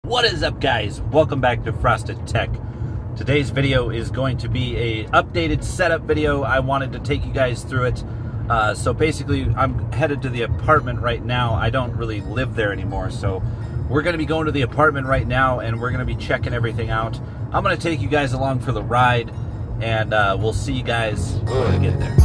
What is up, guys? Welcome back to Frosted Tech. Today's video is going to be a updated setup video. I wanted to take you guys through it. So basically, I'm headed to the apartment right now. I don't really live there anymore, so we're going to be going to the apartment right now, and we're going to be checking everything out. I'm going to take you guys along for the ride, and we'll see you guys when we get there.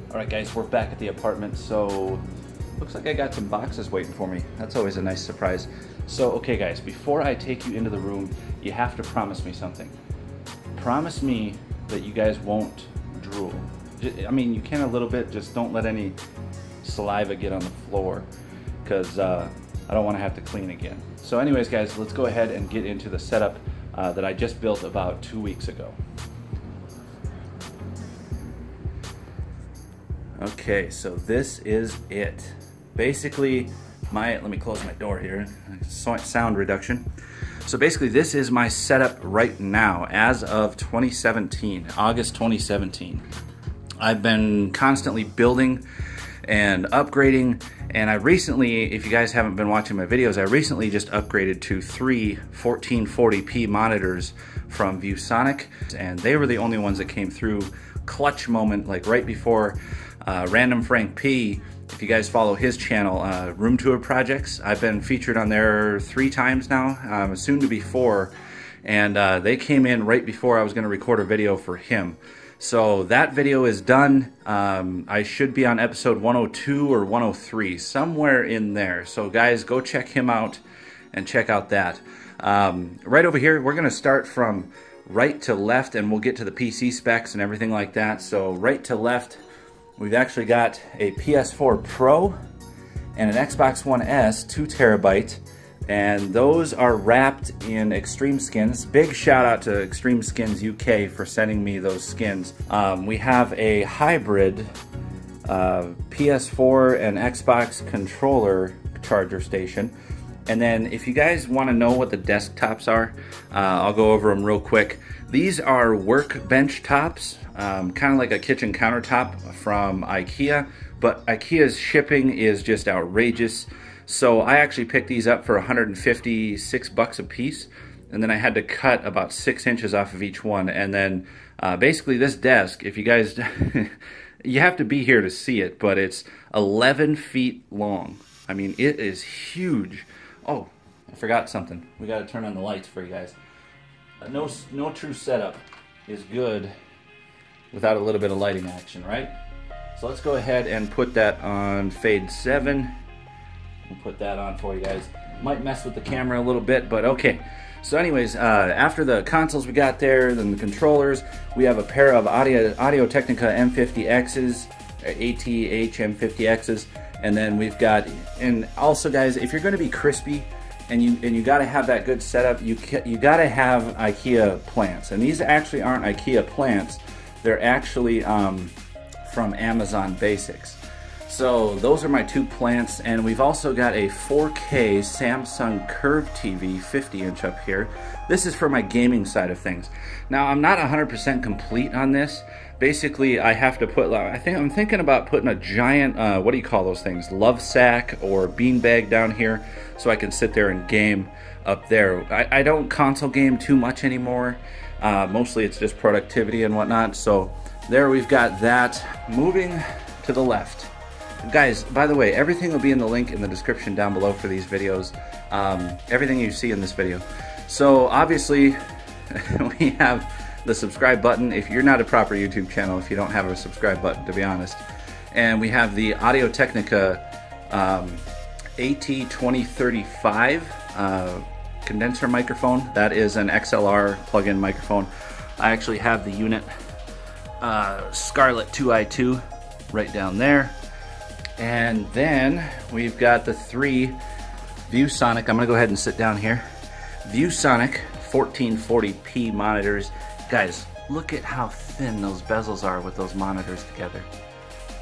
Alright guys, we're back at the apartment, so looks like I got some boxes waiting for me. That's always a nice surprise. So, okay guys, before I take you into the room, you have to promise me something. Promise me that you guys won't drool. I mean, you can a little bit, just don't let any saliva get on the floor, because I don't want to have to clean again. So anyways guys, let's go ahead and get into the setup that I just built about 2 weeks ago. Okay, so this is it. Basically, let me close my door here, sound reduction. So basically, this is my setup right now, as of 2017, August 2017. I've been constantly building and upgrading, and I recently, if you guys haven't been watching my videos, I recently just upgraded to 3 1440p monitors from ViewSonic, and they were the only ones that came through. Clutch moment, like right before Random Frank P, if you guys follow his channel, Room Tour Projects, I've been featured on there 3 times now, soon to be 4, and they came in right before I was going to record a video for him. So that video is done. I should be on episode 102 or 103, somewhere in there. So guys, go check him out and check out that. Right over here, we're going to start from right to left, and we'll get to the PC specs and everything like that. So right to left, we've actually got a PS4 Pro and an Xbox One S, 2 terabyte, and those are wrapped in Extreme Skins. Big shout out to Extreme Skins UK for sending me those skins. We have a hybrid PS4 and Xbox controller charger station. And then if you guys want to know what the desktops are, I'll go over them real quick. These are workbench tops, kind of like a kitchen countertop from IKEA, but IKEA's shipping is just outrageous. So I actually picked these up for 156 bucks a piece, and then I had to cut about 6 inches off of each one. And then basically this desk, if you guys, you have to be here to see it, but it's 11 feet long. I mean, it is huge. Oh, I forgot something. We got to turn on the lights for you guys. No true setup is good without a little bit of lighting action, right? So let's go ahead and put that on fade 7. We'll put that on for you guys. Might mess with the camera a little bit, but okay. So anyways, after the consoles we got there, then the controllers, we have a pair of Audio-Technica M50Xs, ATH M50Xs, and then we've got, and also guys, if you're going to be crispy and you got to have that good setup, you got to have IKEA plants. And these actually aren't IKEA plants, they're actually from Amazon Basics. So those are my 2 plants, and we've also got a 4K Samsung Curve TV 50-inch up here. This is for my gaming side of things. Now I'm not 100% complete on this. Basically, I have to put, I'm thinking about putting a giant, what do you call those things? Love sack or beanbag down here so I can sit there and game up there. I don't console game too much anymore. Mostly it's just productivity and whatnot. So there we've got that. Moving to the left. Guys, by the way, everything will be in the link in the description down below for these videos. Everything you see in this video. So obviously, we have the subscribe button if you're not a proper YouTube channel, if you don't have a subscribe button, to be honest. And we have the Audio-Technica AT2035 condenser microphone. That is an XLR plug-in microphone. I actually have the unit Scarlett 2i2 right down there. And then we've got the 3 ViewSonic. I'm gonna go ahead and sit down here. ViewSonic 1440p monitors. Guys, look at how thin those bezels are with those monitors together.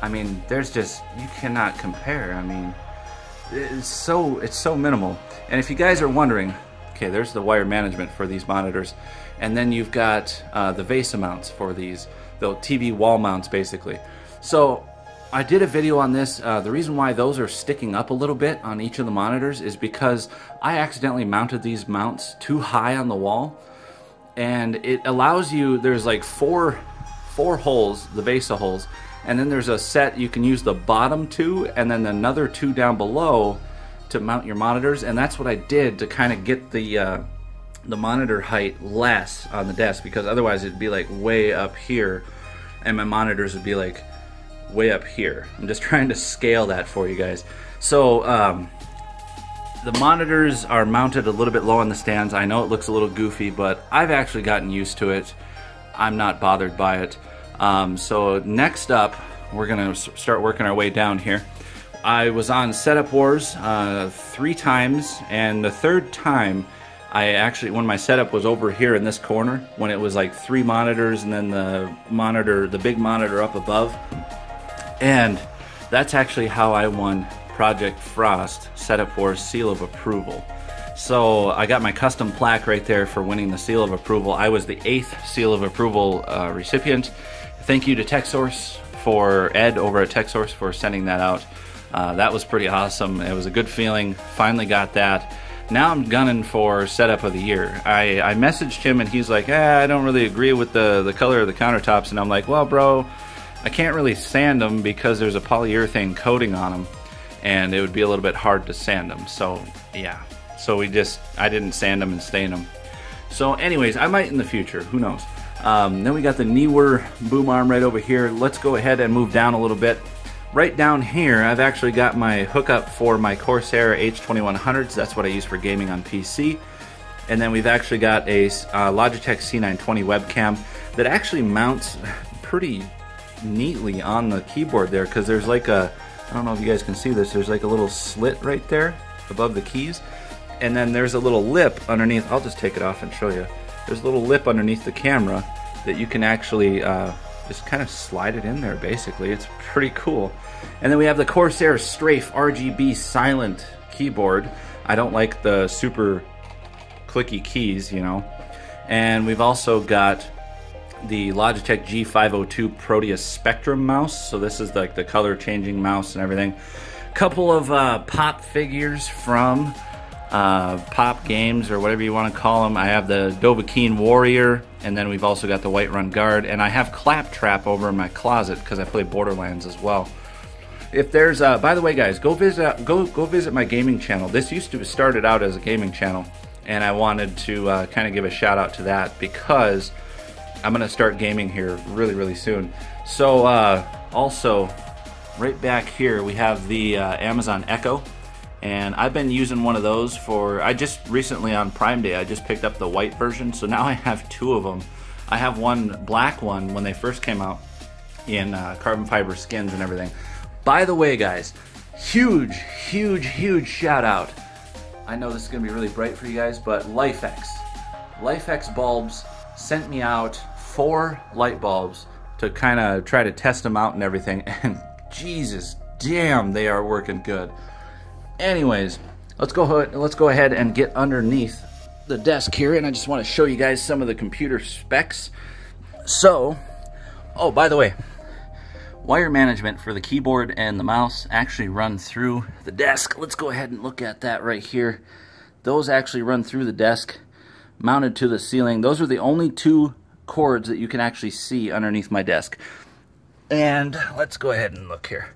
I mean, there's just, you cannot compare. I mean, it's so minimal. And if you guys are wondering, okay, there's the wire management for these monitors, and then you've got the VESA mounts for these, the TV wall mounts basically. So I did a video on this. The reason why those are sticking up a little bit on each of the monitors is because I accidentally mounted these mounts too high on the wall, and it allows you, there's like four holes, the VESA holes, and then there's a set you can use the bottom 2 and then another 2 down below to mount your monitors. And that's what I did to kind of get the monitor height less on the desk, because otherwise it'd be like way up here and my monitors would be like way up here. I'm just trying to scale that for you guys. So the monitors are mounted a little bit low on the stands. I know it looks a little goofy, but I've actually gotten used to it. I'm not bothered by it. So next up, we're gonna start working our way down here. I was on Setup Wars 3 times, and the 3rd time, when my setup was over here in this corner, when it was like 3 monitors and then the big monitor up above. And that's actually how I won Project Frost Setup Wars Seal of Approval. So I got my custom plaque right there for winning the Seal of Approval. I was the 8th Seal of Approval recipient. Thank you to TechSource, for Ed over at TechSource, for sending that out. That was pretty awesome. It was a good feeling. Finally got that. Now I'm gunning for Setup of the Year. I messaged him and he's like, I don't really agree with the color of the countertops. And I'm like, well, bro, I can't really sand them because there's a polyurethane coating on them, and it would be a little bit hard to sand them. So yeah, so I didn't sand them and stain them. So anyways, I might in the future, who knows. Then we got the Neewer boom arm right over here. Let's go ahead and move down a little bit. Right down here, I've actually got my hookup for my Corsair H2100s. That's what I use for gaming on PC. And then we've actually got a Logitech C920 webcam that actually mounts pretty neatly on the keyboard there, because there's like a, I don't know if you guys can see this, there's like a little slit right there above the keys. And then there's a little lip underneath. I'll just take it off and show you. There's a little lip underneath the camera that you can actually just kind of slide it in there basically. It's pretty cool. And then we have the Corsair Strafe RGB silent keyboard. I don't like the super clicky keys, you know. And we've also got the Logitech G502 Proteus Spectrum mouse. So this is like the color changing mouse and everything. Couple of pop figures from Pop Games, or whatever you want to call them. I have the Dovahkiin Warrior, and then we've also got the Whiterun Guard, and I have Claptrap over in my closet because I play Borderlands as well. If there's by the way guys, go visit my gaming channel. This used to have started out as a gaming channel, and I wanted to kind of give a shout out to that because I'm gonna start gaming here really soon. So also right back here we have the Amazon Echo. And I've been using one of those for, I just recently on Prime Day, I just picked up the white version, so now I have 2 of them. I have one black one when they first came out in carbon fiber skins and everything. By the way guys, huge shout out. I know this is gonna be really bright for you guys, but LifeX bulbs sent me out 4 light bulbs to kind of try to test them out and everything, and Jesus damn, they are working good. Anyways, let's go ahead and get underneath the desk here, and I just want to show you guys some of the computer specs. So, oh, by the way, wire management for the keyboard and the mouse actually run through the desk. Let's go ahead and look at that right here. Those actually run through the desk, mounted to the ceiling. Those are the only 2 cords that you can actually see underneath my desk. And let's go ahead and look here.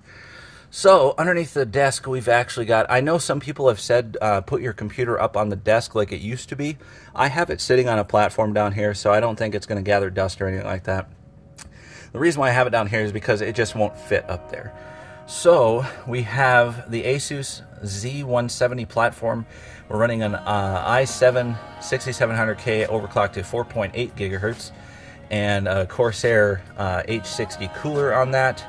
So underneath the desk we've actually got, I know some people have said put your computer up on the desk like it used to be. I have it sitting on a platform down here, so I don't think it's going to gather dust or anything like that. The reason why I have it down here is because it just won't fit up there. So we have the Asus Z170 platform. We're running an i7 6700K overclocked to 4.8 gigahertz and a Corsair H60 cooler on that.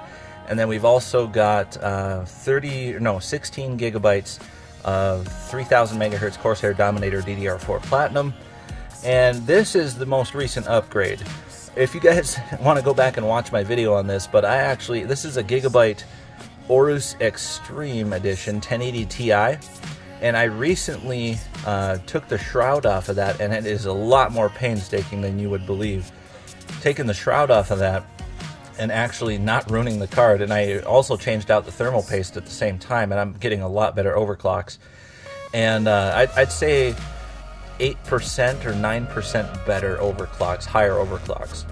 And then we've also got 16 gigabytes of 3000 megahertz Corsair Dominator DDR4 Platinum. And this is the most recent upgrade. If you guys want to go back and watch my video on this, but this is a Gigabyte Aorus Extreme Edition 1080 Ti, and I recently took the shroud off of that, and it is a lot more painstaking than you would believe. Taking the shroud off of that and actually not ruining the card, and I also changed out the thermal paste at the same time, and I'm getting a lot better overclocks. And I'd say 8% or 9% better overclocks, higher overclocks.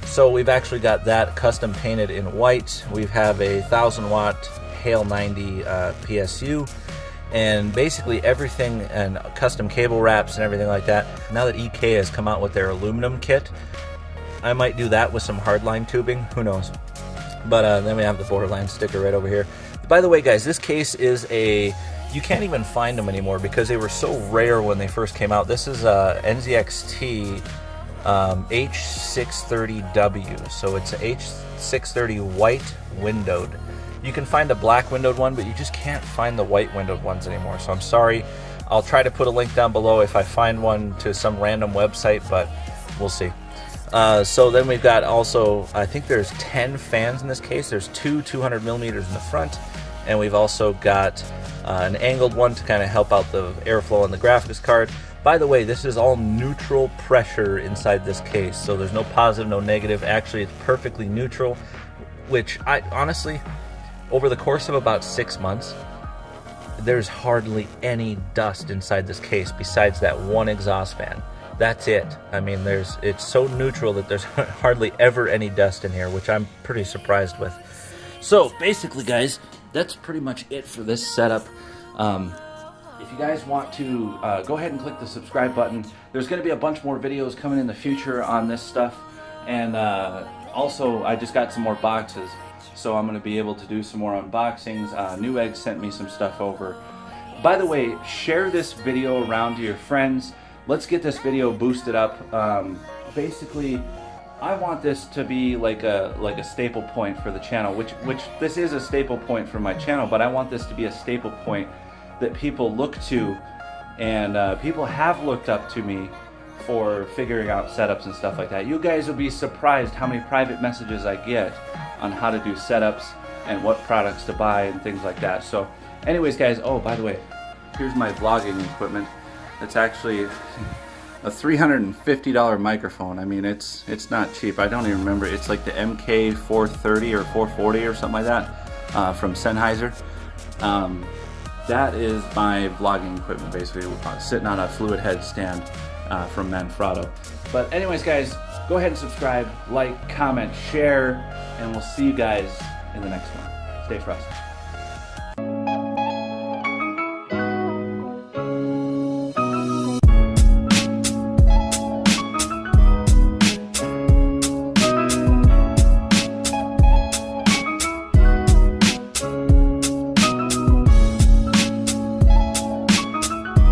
So we've actually got that custom painted in white. We have a 1000-watt Hale 90 PSU, and basically everything, and custom cable wraps and everything like that. Now that EK has come out with their aluminum kit, I might do that with some hardline tubing, who knows. But then we have the Borderlands sticker right over here. By the way, guys, this case is you can't even find them anymore because they were so rare when they first came out. This is a NZXT H630W, so it's a H630 white windowed. You can find a black windowed one, but you just can't find the white windowed ones anymore, so I'm sorry. I'll try to put a link down below if I find one to some random website, but we'll see. So then we've got also, I think there's 10 fans in this case. There's two 200 millimeters in the front, and we've also got an angled one to kind of help out the airflow on the graphics card. By the way, this is all neutral pressure inside this case, so there's no positive, no negative. Actually, it's perfectly neutral, which I honestly, over the course of about 6 months, there's hardly any dust inside this case besides that one exhaust fan. That's it. I mean, it's so neutral that there's hardly ever any dust in here, which I'm pretty surprised with. So basically, guys, that's pretty much it for this setup. If you guys want to go ahead and click the subscribe button. There's going to be a bunch more videos coming in the future on this stuff, and also I just got some more boxes, so I'm going to be able to do some more unboxings. Newegg sent me some stuff over. By the way, share this video around to your friends. Let's get this video boosted up. Basically, I want this to be like a staple point for the channel, which this is a staple point for my channel, but I want this to be a staple point that people look to, and people have looked up to me for figuring out setups and stuff like that. You guys will be surprised how many private messages I get on how to do setups and what products to buy and things like that. So anyways, guys, oh, by the way, here's my vlogging equipment. It's actually a $350 microphone. I mean, it's not cheap. I don't even remember. It's like the MK430 or 440 or something like that from Sennheiser. That is my vlogging equipment, basically, sitting on a fluid head stand from Manfrotto. But anyways, guys, go ahead and subscribe, like, comment, share, and we'll see you guys in the next one. Stay frosty.